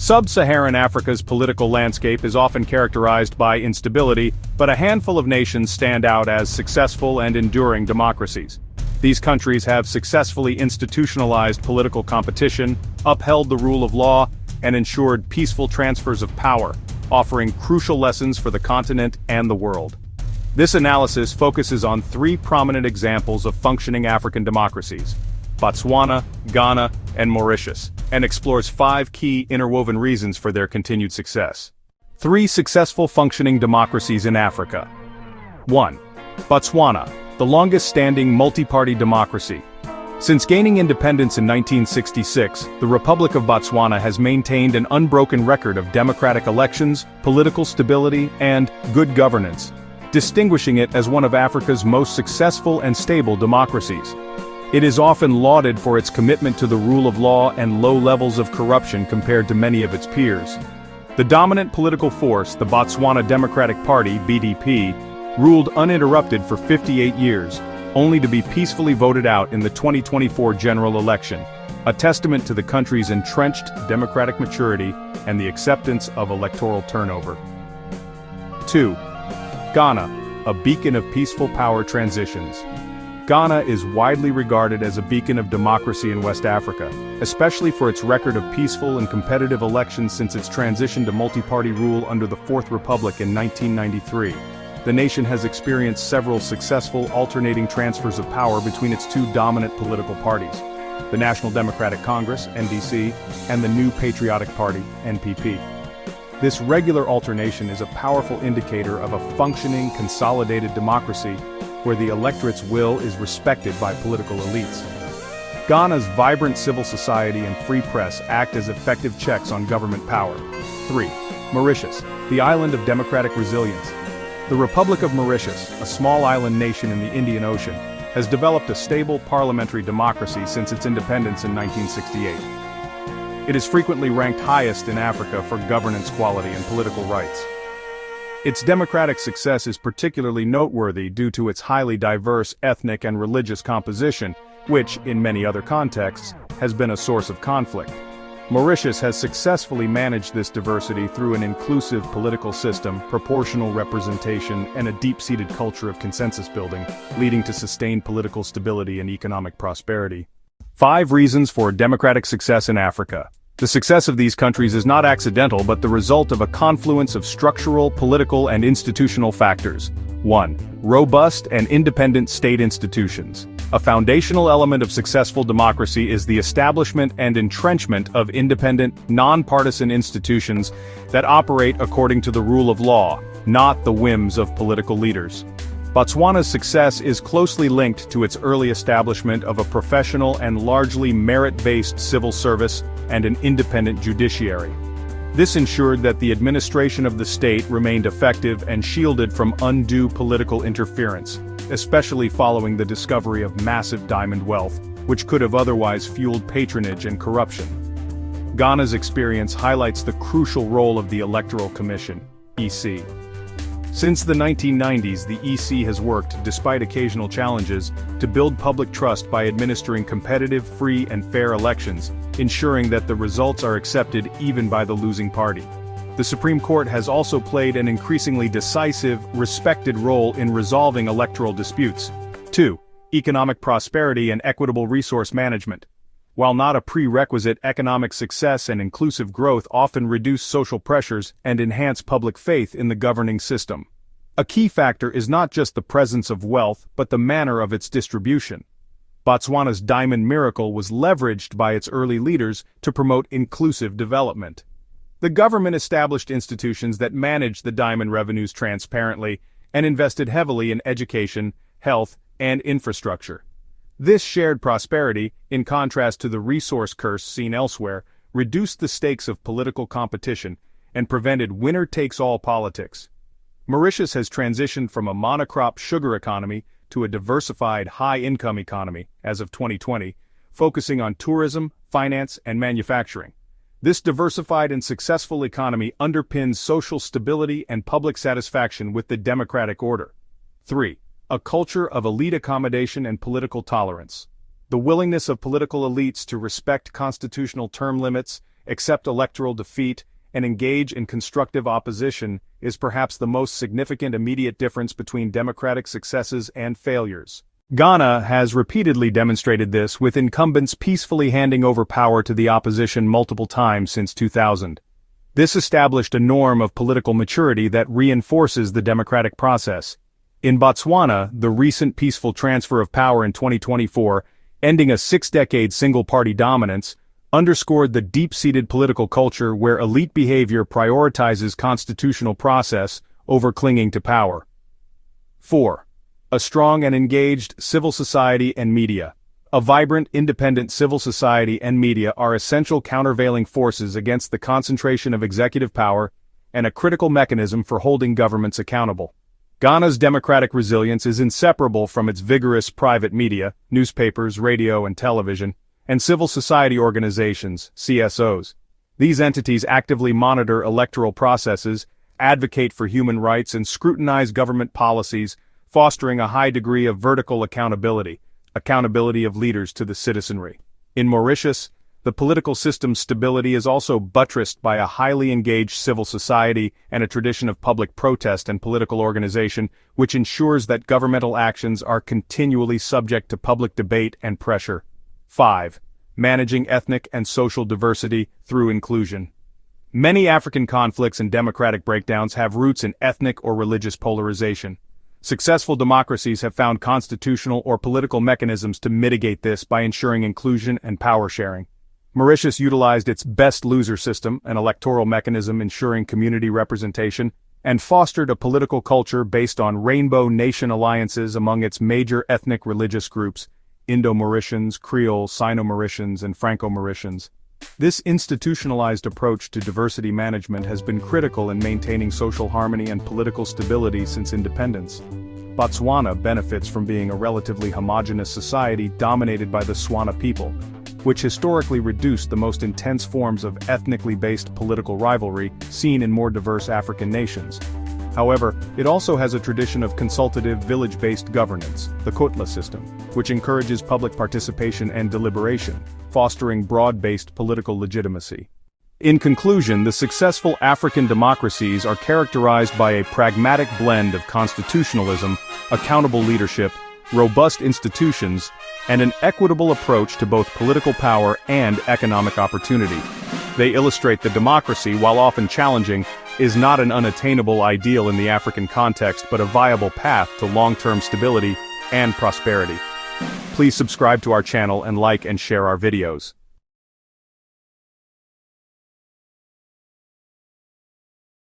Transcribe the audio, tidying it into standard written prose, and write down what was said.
Sub-Saharan Africa's political landscape is often characterized by instability, but a handful of nations stand out as successful and enduring democracies. These countries have successfully institutionalized political competition, upheld the rule of law, and ensured peaceful transfers of power, offering crucial lessons for the continent and the world. This analysis focuses on three prominent examples of functioning African democracies: Botswana, Ghana, and Mauritius, and explores five key interwoven reasons for their continued success. 3 successful functioning democracies in Africa. 1. Botswana, the longest-standing multi-party democracy. Since gaining independence in 1966, the Republic of Botswana has maintained an unbroken record of democratic elections, political stability, and good governance, distinguishing it as one of Africa's most successful and stable democracies. It is often lauded for its commitment to the rule of law and low levels of corruption compared to many of its peers. The dominant political force, the Botswana Democratic Party (BDP), ruled uninterrupted for 58 years, only to be peacefully voted out in the 2024 general election, a testament to the country's entrenched democratic maturity and the acceptance of electoral turnover. 2. Ghana, a beacon of peaceful power transitions. Ghana is widely regarded as a beacon of democracy in West Africa, especially for its record of peaceful and competitive elections since its transition to multi-party rule under the Fourth Republic in 1993. The nation has experienced several successful alternating transfers of power between its two dominant political parties, the National Democratic Congress (NDC) and the New Patriotic Party (NPP). This regular alternation is a powerful indicator of a functioning, consolidated democracy where the electorate's will is respected by political elites. Ghana's vibrant civil society and free press act as effective checks on government power. 3. Mauritius, the island of democratic resilience. The Republic of Mauritius, a small island nation in the Indian Ocean, has developed a stable parliamentary democracy since its independence in 1968. It is frequently ranked highest in Africa for governance quality and political rights. Its democratic success is particularly noteworthy due to its highly diverse ethnic and religious composition, which, in many other contexts, has been a source of conflict. Mauritius has successfully managed this diversity through an inclusive political system, proportional representation, and a deep-seated culture of consensus building, leading to sustained political stability and economic prosperity. 5 reasons for democratic success in Africa. The success of these countries is not accidental but the result of a confluence of structural, political, and institutional factors. 1. Robust and independent state institutions. A foundational element of successful democracy is the establishment and entrenchment of independent, nonpartisan institutions that operate according to the rule of law, not the whims of political leaders. Botswana's success is closely linked to its early establishment of a professional and largely merit-based civil service and an independent judiciary. This ensured that the administration of the state remained effective and shielded from undue political interference, especially following the discovery of massive diamond wealth, which could have otherwise fueled patronage and corruption. Ghana's experience highlights the crucial role of the Electoral Commission, EC. Since the 1990s, the EC has worked, despite occasional challenges, to build public trust by administering competitive, free, and fair elections, ensuring that the results are accepted even by the losing party. The Supreme Court has also played an increasingly decisive, respected role in resolving electoral disputes. 2. Economic prosperity and equitable resource management. While not a prerequisite, economic success and inclusive growth often reduce social pressures and enhance public faith in the governing system. A key factor is not just the presence of wealth, but the manner of its distribution. Botswana's diamond miracle was leveraged by its early leaders to promote inclusive development. The government established institutions that managed the diamond revenues transparently and invested heavily in education, health, and infrastructure. This shared prosperity, in contrast to the resource curse seen elsewhere, reduced the stakes of political competition and prevented winner-takes-all politics. Mauritius has transitioned from a monocrop sugar economy to a diversified high-income economy as of 2020, focusing on tourism, finance, and manufacturing. This diversified and successful economy underpins social stability and public satisfaction with the democratic order. 3. A culture of elite accommodation and political tolerance. The willingness of political elites to respect constitutional term limits accept electoral defeat, and engage in constructive opposition is perhaps the most significant immediate difference between democratic successes and failures. Ghana has repeatedly demonstrated this, with incumbents peacefully handing over power to the opposition multiple times since 2000. This established a norm of political maturity that reinforces the democratic process. In Botswana, the recent peaceful transfer of power in 2024, ending a 6-decade single-party dominance, underscored the deep-seated political culture where elite behavior prioritizes constitutional process over clinging to power. 4. A strong and engaged civil society and media. A vibrant, independent civil society and media are essential countervailing forces against the concentration of executive power and a critical mechanism for holding governments accountable. Ghana's democratic resilience is inseparable from its vigorous private media, newspapers, radio and television, and civil society organizations, CSOs. These entities actively monitor electoral processes, advocate for human rights, and scrutinize government policies, fostering a high degree of vertical accountability of leaders to the citizenry. In Mauritius, the political system's stability is also buttressed by a highly engaged civil society and a tradition of public protest and political organization, which ensures that governmental actions are continually subject to public debate and pressure. 5. Managing ethnic and social diversity through inclusion. Many African conflicts and democratic breakdowns have roots in ethnic or religious polarization. Successful democracies have found constitutional or political mechanisms to mitigate this by ensuring inclusion and power sharing. Mauritius utilized its best loser system, an electoral mechanism ensuring community representation, and fostered a political culture based on rainbow nation alliances among its major ethnic religious groups, Indo-Mauritians, Creole, Sino-Mauritians, and Franco-Mauritians. This institutionalized approach to diversity management has been critical in maintaining social harmony and political stability since independence. Botswana benefits from being a relatively homogeneous society dominated by the Swana people, which historically reduced the most intense forms of ethnically based political rivalry seen in more diverse African nations. However, it also has a tradition of consultative village-based governance, the Kotla system, which encourages public participation and deliberation, fostering broad-based political legitimacy. In conclusion, the successful African democracies are characterized by a pragmatic blend of constitutionalism, accountable leadership, robust institutions, and an equitable approach to both political power and economic opportunity. They illustrate that democracy, while often challenging, is not an unattainable ideal in the African context but a viable path to long-term stability and prosperity. Please subscribe to our channel and like and share our videos.